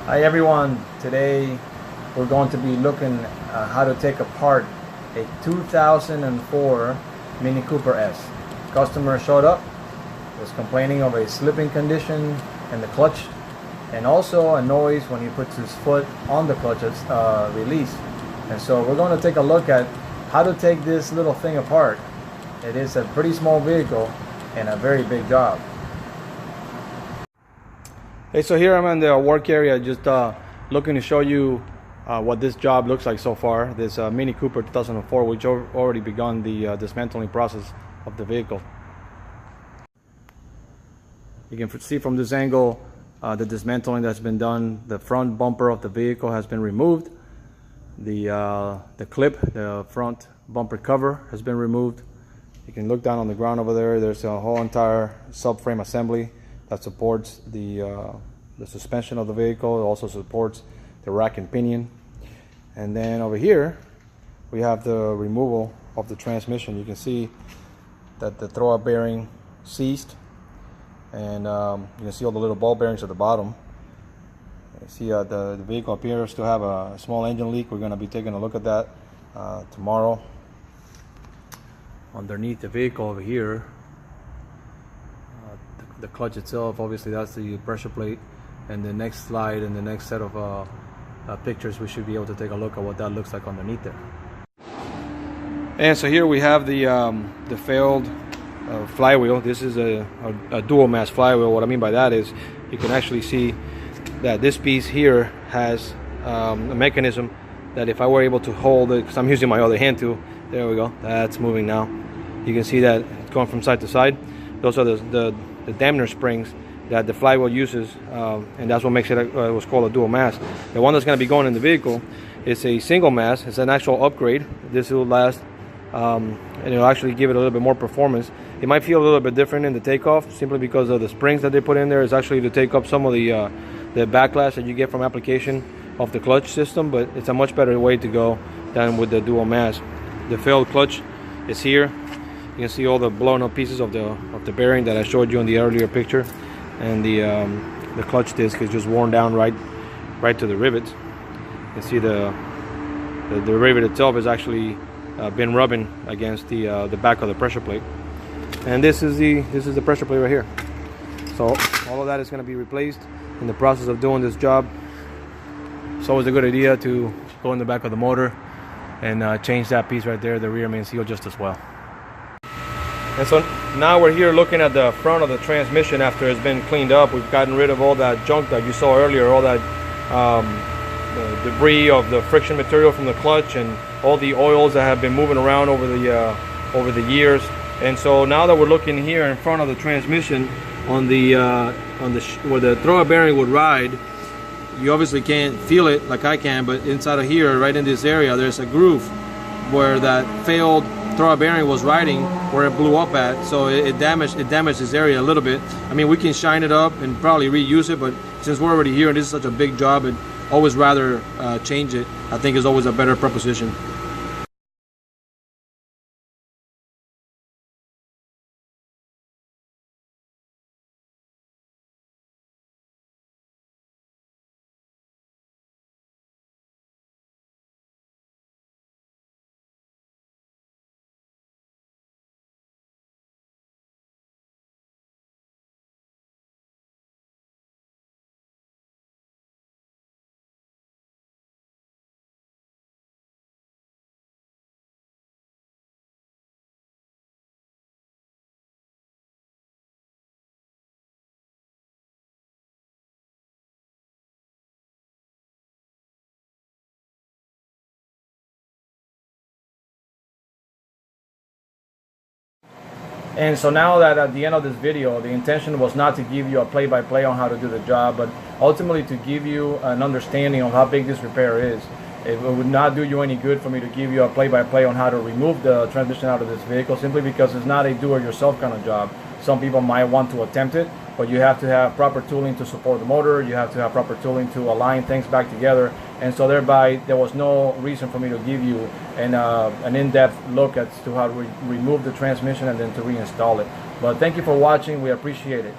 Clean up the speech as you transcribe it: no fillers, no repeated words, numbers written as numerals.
Hi everyone, today we're going to be looking at how to take apart a 2004 Mini Cooper S. Customer showed up, was complaining of a slipping condition in the clutch and also a noise when he puts his foot on the clutch release. And so we're going to take a look at how to take this little thing apart. It is a pretty small vehicle and a very big job. Hey, so here I'm in the work area, just looking to show you what this job looks like so far. This Mini Cooper 2004, which already begun the dismantling process of the vehicle. You can see from this angle the dismantling that's been done. The front bumper of the vehicle has been removed. The clip, the front bumper cover, has been removed. You can look down on the ground over there. There's a whole entire subframe assembly that supports the suspension of the vehicle. It also supports the rack and pinion. And then over here we have the removal of the transmission. You can see that the throwout bearing ceased, and you can see all the little ball bearings at the bottom. You see the vehicle appears to have a small engine leak. We're going to be taking a look at that tomorrow. Underneath the vehicle over here, the clutch itself, obviously that's the pressure plate, and the next slide and the next set of pictures we should be able to take a look at what that looks like underneath there. And so here we have the failed flywheel. This is a dual mass flywheel. What I mean by that is you can actually see that this piece here has a mechanism that if I were able to hold it, because I'm using my other hand too, there we go, that's moving now. You can see that it's going from side to side. Those are the dampener springs that the flywheel uses, and that's what makes it what's called a dual mass. The one that's going to be going in the vehicle is a single mass. It's an actual upgrade. This will last, and it'll actually give it a little bit more performance. It might feel a little bit different in the takeoff simply because of the springs that they put in there. Is actually to take up some of the backlash that you get from application of the clutch system, but it's a much better way to go than with the dual mass. The failed clutch is here. You can see all the blown up pieces of the bearing that I showed you in the earlier picture, and the clutch disc is just worn down right to the rivets. You can see the rivet itself has actually been rubbing against the back of the pressure plate, and this is the pressure plate right here. So all of that is going to be replaced in the process of doing this job. It's always a good idea to go in the back of the motor and change that piece right there, the rear main seal, just as well. And so now we're here looking at the front of the transmission after it's been cleaned up. We've gotten rid of all that junk that you saw earlier, all that the debris of the friction material from the clutch and all the oils that have been moving around over the years. And so now that we're looking here in front of the transmission on where the throwout bearing would ride, you obviously can't feel it like I can, but inside of here, right in this area, there's a groove where that failed throwout bearing was riding, where it blew up at. So it damaged this area a little bit. I mean, we can shine it up and probably reuse it, but since we're already here and this is such a big job, I'd always rather change it. I think is always a better proposition. And so now that at the end of this video, the intention was not to give you a play-by-play on how to do the job, but ultimately to give you an understanding of how big this repair is. It would not do you any good for me to give you a play-by-play on how to remove the transmission out of this vehicle, simply because it's not a do-it-yourself kind of job. Some people might want to attempt it, but you have to have proper tooling to support the motor, you have to have proper tooling to align things back together, and so thereby there was no reason for me to give you an in-depth look as to how to remove the transmission and then to reinstall it. But thank you for watching, we appreciate it.